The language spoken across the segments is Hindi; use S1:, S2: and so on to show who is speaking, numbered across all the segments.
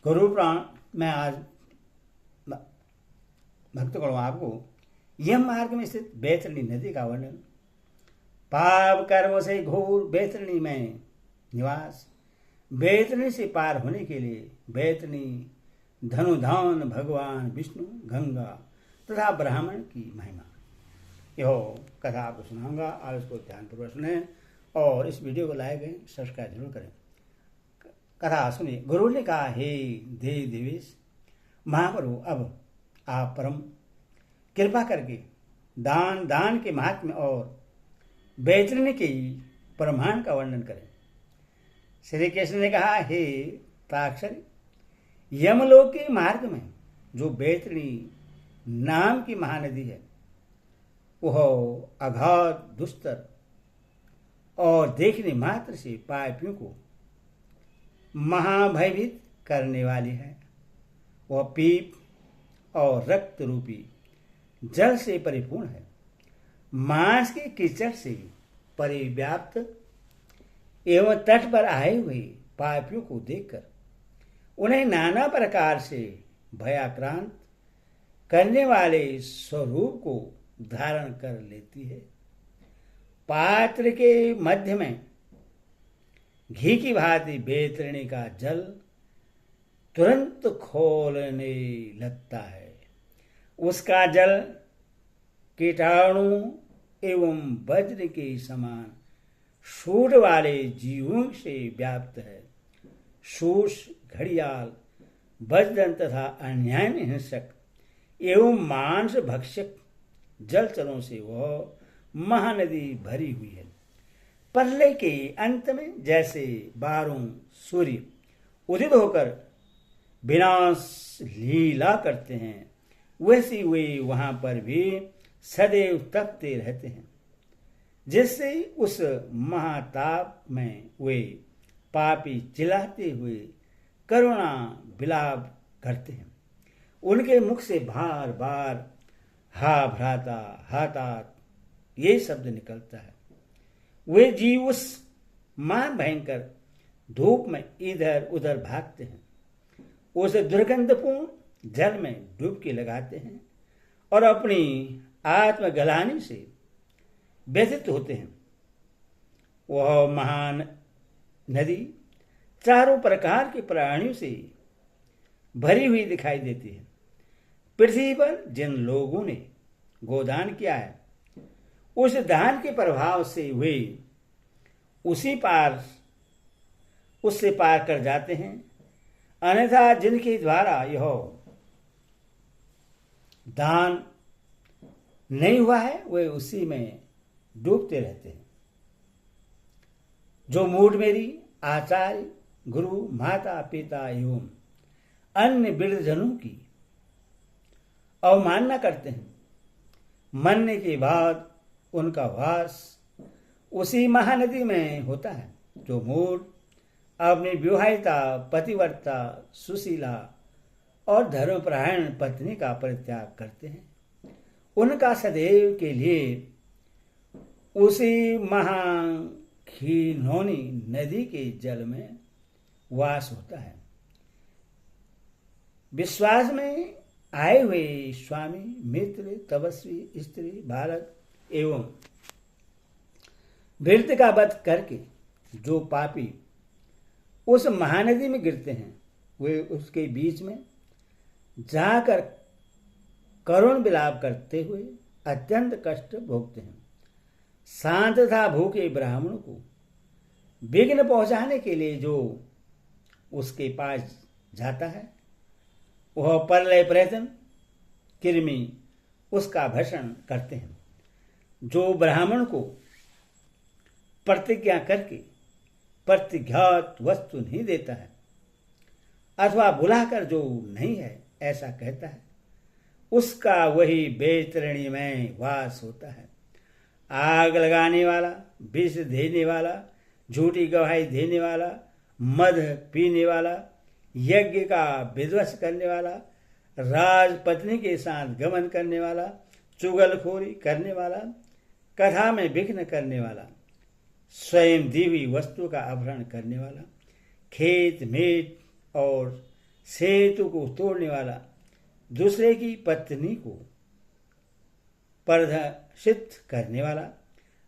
S1: गुरु प्राण मैं आज भक्त करूँ आपको यम मार्ग में स्थित बैतरणी नदी का वर्णन। पाप कर्मों से घोर बैतरणी में निवास। बैतरणी से पार होने के लिए बैतरणी धनुधान भगवान विष्णु गंगा तथा ब्राह्मण की महिमा। यह कथा आपको सुनाऊंगा, आप इसको ध्यानपूर्वक सुने और इस वीडियो को लाइक करें, सब्सक्राइब जरूर करें। कथा सुनिए। गुरु ने कहा, हे देव देवेश महाप्रभु, अब आप परम कृपा करके दान के महात्म्य और बैतरणी के प्रमाण का वर्णन करें। श्री कृष्ण ने कहा, हे ताक्षरी, यमलोक के मार्ग में जो बैतरणी नाम की महानदी है वह अगाध दुस्तर और देखने मात्र से पापियों को महाभयभीत करने वाली है। वह पीप और रक्त रूपी जल से परिपूर्ण है। मांस के कीचड़ से परिव्याप्त एवं तट पर आए हुए पापियों को देखकर उन्हें नाना प्रकार से भयाक्रांत करने वाले स्वरूप को धारण कर लेती है। पात्र के मध्य में घी की भांति बैतरणी का जल तुरंत खोलने लगता है। उसका जल कीटाणु एवं वज्र के समान सूंड वाले जीवों से व्याप्त है। सूस, घड़ियाल, वज्रन तथा अन्य हिंसक एवं मांस भक्षक जलचरों से वह महानदी भरी हुई है। प्रलय के अंत में जैसे 12 सूर्य उदित होकर विनाश लीला करते हैं, वैसे वे वहां पर भी सदैव तपते रहते हैं, जिससे उस महाताप में वे पापी चिल्लाते हुए करुणा विलाप करते हैं। उनके मुख से बार बार हा भ्राता हातात ये शब्द निकलता है। वे जीव उस महान भयंकर धूप में इधर उधर भागते हैं, उस दुर्गंधपूर्ण जल में डुबकी लगाते हैं और अपनी आत्मगलानी से व्यथित होते हैं। वह महान नदी चारों प्रकार के प्राणियों से भरी हुई दिखाई देती है। पृथ्वी पर जिन लोगों ने गोदान किया है, उस दान के प्रभाव से वे उससे पार कर जाते हैं। अन्यथा जिनके द्वारा यह दान नहीं हुआ है, वे उसी में डूबते रहते हैं। जो मूढ़ मेरी आचार्य, गुरु, माता पिता एवं अन्य वृद्धजनों की अवमानना करते हैं, मरने के बाद उनका वास उसी महानदी में होता है। जो मूढ़ अपनी विवाहिता, पतिव्रता, सुशीला और धर्मपरायण पत्नी का परित्याग करते हैं, उनका सदैव के लिए उसी महाखिनौनी नदी के जल में वास होता है। विश्वास में आए हुए स्वामी, मित्र, तपस्वी, स्त्री, बालक एवं वृद्ध का वध करके जो पापी उस महानदी में गिरते हैं, वे उसके बीच में जाकर करुण विलाप करते हुए अत्यंत कष्ट भोगते हैं। शांत तथा भूखे ब्राह्मणों को विघ्न पहुंचाने के लिए जो उसके पास जाता है, वह प्रलय प्रयत्न कृमि उसका भक्षण करते हैं। जो ब्राह्मण को प्रतिज्ञा करके प्रतिज्ञात वस्तु नहीं देता है अथवा बुलाकर जो नहीं है ऐसा कहता है, उसका वही बैतरणी में वास होता है। आग लगाने वाला, विष देने वाला, झूठी गवाही देने वाला, मद पीने वाला, यज्ञ का विध्वंस करने वाला, राजपत्नी के साथ गमन करने वाला, चुगलखोरी करने वाला, कथा में विघ्न करने वाला, स्वयं दी हुई वस्तु का अपहरण करने वाला, खेत मेट और सेतु को तोड़ने वाला, दूसरे की पत्नी को प्रदर्शित करने वाला,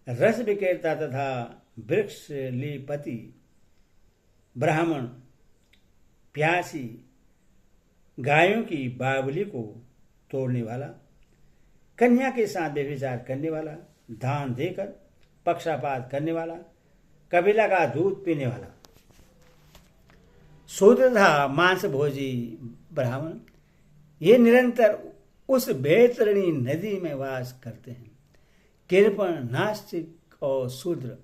S1: रस विक्रेता तथा वृक्ष लीपति, ब्राह्मण, प्यासी, गायों की बावली को तोड़ने वाला, कन्या के साथ व्यभिचार करने वाला, दान देकर पक्षपात करने वाला, कबीला का दूध पीने वाला, शूद्र तथा मांस भोजी ब्राह्मण, ये निरंतर उस बैतरणी नदी में वास करते हैं। कृपण, नास्तिक और शूद्र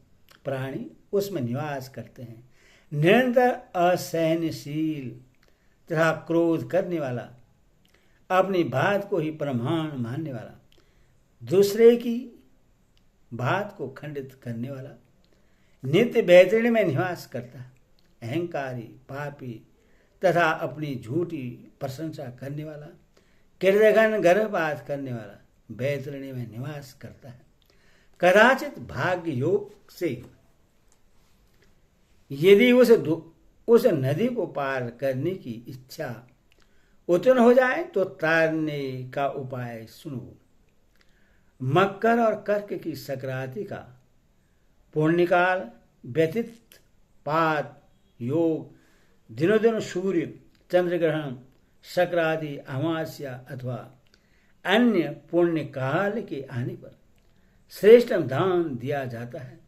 S1: प्राणी उसमें निवास करते हैं। निरंतर असहनशील तथा क्रोध करने वाला, अपनी बात को ही प्रमाण मानने वाला, दूसरे की बात को खंडित करने वाला, नित्य बैतरणी में निवास करता है। अहंकारी, पापी तथा अपनी झूठी प्रशंसा करने वाला, कृतघ्न गर्भपात करने वाला बैतरणी में निवास करता है। कदाचित भाग्य योग से यदि उस नदी को पार करने की इच्छा उत्पन्न हो जाए तो तारने का उपाय सुनो। मकर और कर्क की संक्रांति का पुण्यकाल व्यतीत पात योग, दिनों दिन सूर्य चंद्र ग्रहण, संक्रांति, अमावस्या अथवा अन्य पुण्य काल के आने पर श्रेष्ठ दान दिया जाता है।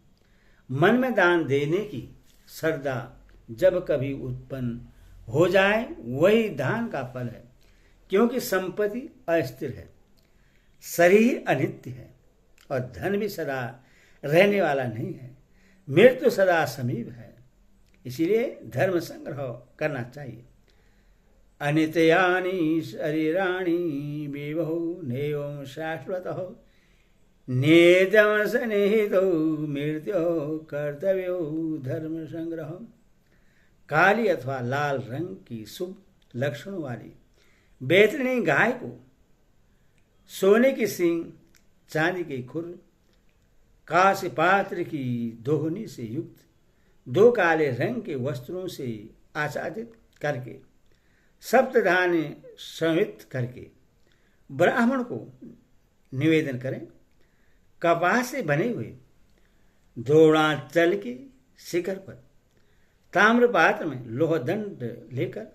S1: मन में दान देने की श्रद्धा जब कभी उत्पन्न हो जाए वही दान का फल है, क्योंकि संपत्ति अस्थिर है, शरीर अनित्य है और धन भी सदा रहने वाला नहीं है। मृत्यु सदा समीप है, इसीलिए धर्म संग्रह करना चाहिए। अनित्यानि शरीराणि विभो नैवं शाश्वतः नेदं सन्निहितो मृत्यो कर्तव्यो धर्म संग्रह। काली अथवा लाल रंग की शुभ लक्षणों वाली बैतरणी गाय को सोने की सींग, चांदी के खुर, कांस्य पात्र की दोहनी से युक्त दो काले रंग के वस्त्रों से आच्छादित करके सप्तधान्य समित करके ब्राह्मण को निवेदन करें। कपास से बने हुए द्रोणाचल के शिखर पर ताम्र पात्र में लोहदंड लेकर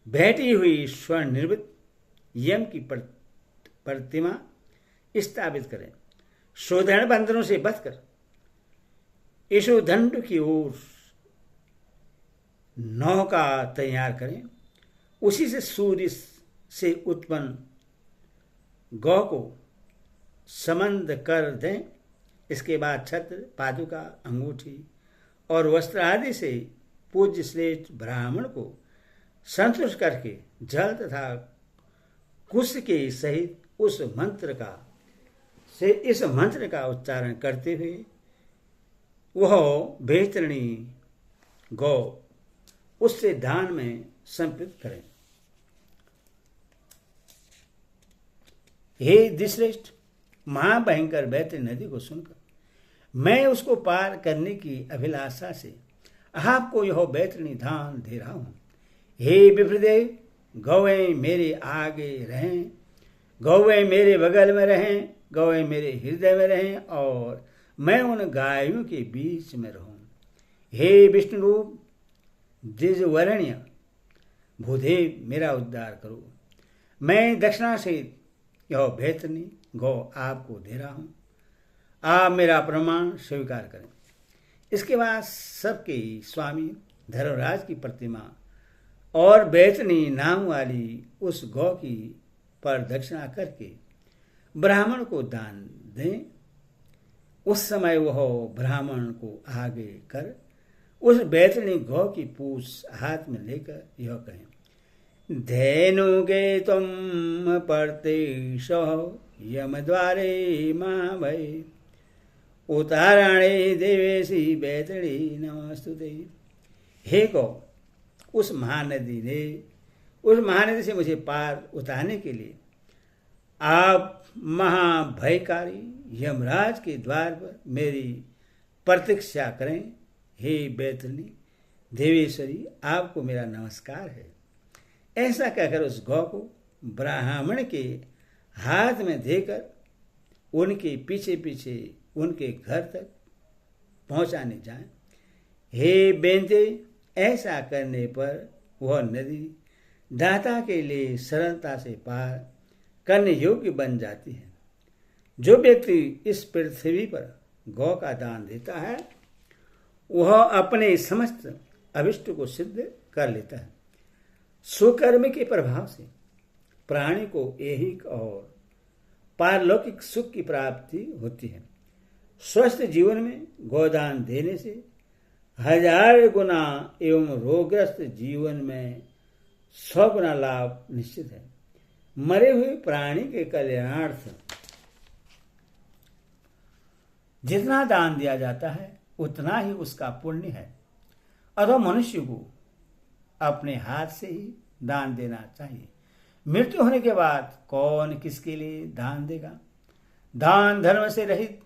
S1: बैठी हुई स्वर्ण निर्मित यम की प्रतिमा स्थापित करें। शोधन बंधनों से बचकर यशोदंड की ओर नौका तैयार करें। उसी से सूर्य से उत्पन्न गौ को संबंध कर दें। इसके बाद छत्र, पादुका, अंगूठी और वस्त्र आदि से पूज्य श्रेष्ठ ब्राह्मण को संतुष्ट करके जल तथा कुश के सहित इस मंत्र का उच्चारण करते हुए वह बैतरणी गौ उससे दान में समर्पित करें। हे द्विश्रेष्ठ, महाभयंकर बैतरणी नदी को सुनकर मैं उसको पार करने की अभिलाषा से आपको यह बैतरणी दान दे रहा हूं। हे विप्रदेव, गौएं मेरे आगे रहें, गौएं मेरे बगल में रहें, गौएं मेरे हृदय में रहें और मैं उन गायों के बीच में रहूं। हे विष्णु रूप द्विजवर्ण्य भूदेव, मेरा उद्धार करो। मैं दक्षिणा सहित यह बैतरणी गौ आपको दे रहा हूं, आप मेरा प्रमाण स्वीकार करें। इसके बाद सबके स्वामी धर्मराज की प्रतिमा और बैतरणी नाम वाली उस गौ की प्रदक्षिणा करके ब्राह्मण को दान दें। उस समय वह ब्राह्मण को आगे कर उस बैतरणी गौ की पूंछ हाथ में लेकर यह कहें, धेनुगे तुम परतेश यम द्वारे मां भय उतारणे देवेशी बैतरणी नमस्तुते। हे गौ, उस महानदी से मुझे पार उतारने के लिए आप महाभयकारी यमराज के द्वार पर मेरी प्रतीक्षा करें। हे बैतरणी देवेश्वरी, आपको मेरा नमस्कार है। ऐसा कहकर उस गौ को ब्राह्मण के हाथ में देकर उनके पीछे पीछे उनके घर तक पहुंचाने जाए। हे बेंते, ऐसा करने पर वह नदी दाता के लिए सरलता से पार करने योग्य बन जाती है। जो व्यक्ति इस पृथ्वी पर गौ का दान देता है वह अपने समस्त अभिष्ट को सिद्ध कर लेता है। सुकर्म के प्रभाव से प्राणी को ऐहिक और पारलौकिक सुख की प्राप्ति होती है। स्वस्थ जीवन में गोदान देने से 1000 गुना एवं रोगग्रस्त जीवन में 100 गुना लाभ निश्चित है। मरे हुए प्राणी के कल्याणार्थ जितना दान दिया जाता है उतना ही उसका पुण्य है। अतः मनुष्य को अपने हाथ से ही दान देना चाहिए। मृत्यु होने के बाद कौन किसके लिए दान देगा? दान धर्म से रहित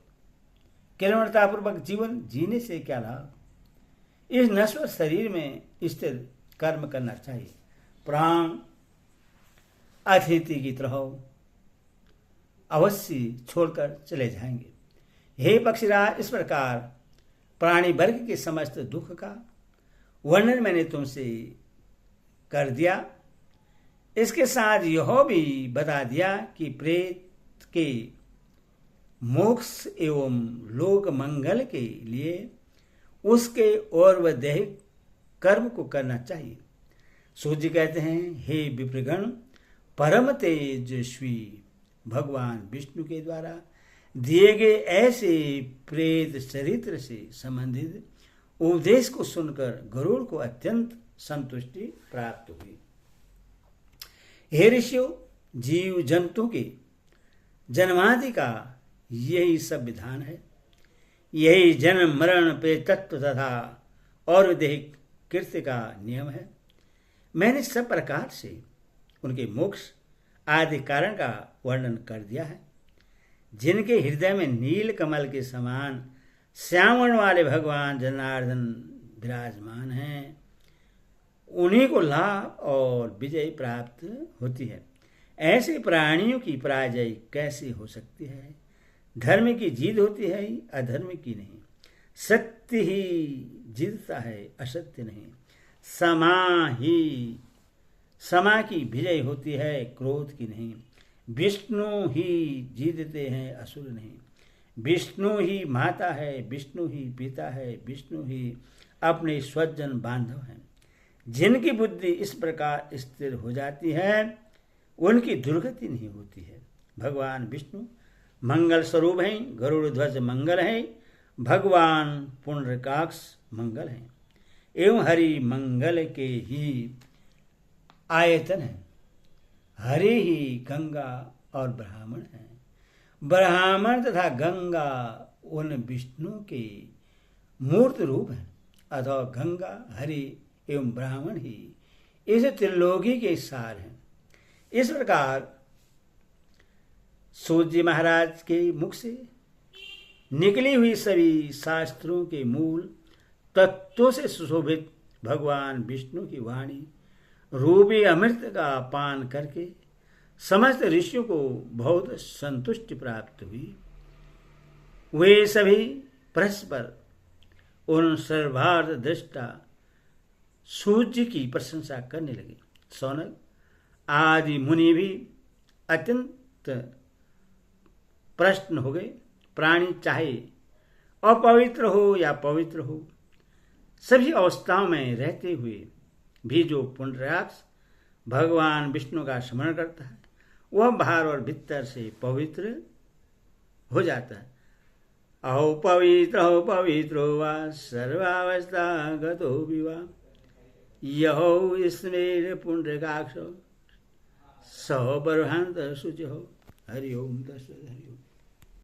S1: केवलतापूर्वक जीवन जीने से क्या लाभ? इस नश्वर शरीर में स्थिर कर्म करना चाहिए। प्राण अतिथि की तरह अवश्य छोड़कर चले जाएंगे। हे पक्षीराज, इस प्रकार प्राणी वर्ग के समस्त दुख का वर्णन मैंने तुमसे कर दिया। इसके साथ यह भी बता दिया कि प्रेत के मोक्ष एवं लोक मंगल के लिए उसके और दैहिक कर्म को करना चाहिए। सूर्य कहते हैं, हे विप्रगण, परम तेजस्वी भगवान विष्णु के द्वारा दिए गए ऐसे प्रेत चरित्र से संबंधित उपदेश को सुनकर गरुड़ को अत्यंत संतुष्टि प्राप्त हुई। हे ऋषियों, जीव जंतु के जन्मादि का यही सब विधान है। यही जन्म मरण प्रेतत्व तथा और दैहिक कृत्य का नियम है। मैंने सब प्रकार से उनके मोक्ष आदि कारण का वर्णन कर दिया है। जिनके हृदय में नील कमल के समान श्याम वर्ण वाले भगवान जनार्दन विराजमान हैं, उन्हीं को लाभ और विजय प्राप्त होती है। ऐसे प्राणियों की पराजय कैसे हो सकती है? धर्म की जीत होती है, अधर्म की नहीं। सत्य ही जीतता है, असत्य नहीं। समा की विजय होती है, क्रोध की नहीं। विष्णु ही जीतते हैं, असुर नहीं। विष्णु ही माता है, विष्णु ही पिता है, विष्णु ही अपने स्वजन बांधव हैं। जिनकी बुद्धि इस प्रकार स्थिर हो जाती है उनकी दुर्गति नहीं होती है। भगवान विष्णु मंगल स्वरूप हैं, गरुड़ ध्वज मंगल हैं, भगवान पुंडरीकाक्ष मंगल हैं एवं हरि मंगल के ही आयतन है। हरि ही गंगा और ब्राह्मण हैं। ब्राह्मण तथा गंगा उन विष्णु के मूर्त रूप हैं। अथवा गंगा, हरि एवं ब्राह्मण ही इस त्रिलोकी के सार हैं। इस प्रकार सूर्य महाराज के मुख से निकली हुई सभी शास्त्रों के मूल तत्वों से सुशोभित भगवान विष्णु की वाणी रूपी अमृत का पान करके समस्त ऋषियों को बहुत संतुष्टि प्राप्त हुई। वे सभी परस्पर उन सर्वार्थ दृष्टा सूर्य की प्रशंसा करने लगे। सौनक आदि मुनि भी अत्यंत प्रसन्न हो गए। प्राणी चाहे अपवित्र हो या पवित्र हो, सभी अवस्थाओं में रहते हुए भी जो पुंडरीकाक्ष भगवान विष्णु का स्मरण करता है वह बाहर और भीतर से पवित्र हो जाता है। अहो पवित्रो वा सर्वावस्था गतो विवा यहो स्मेर पुंडरीकाक्ष सह बर्हांत शुचि हो। हरि ओम तत्सत्। हरि ओम।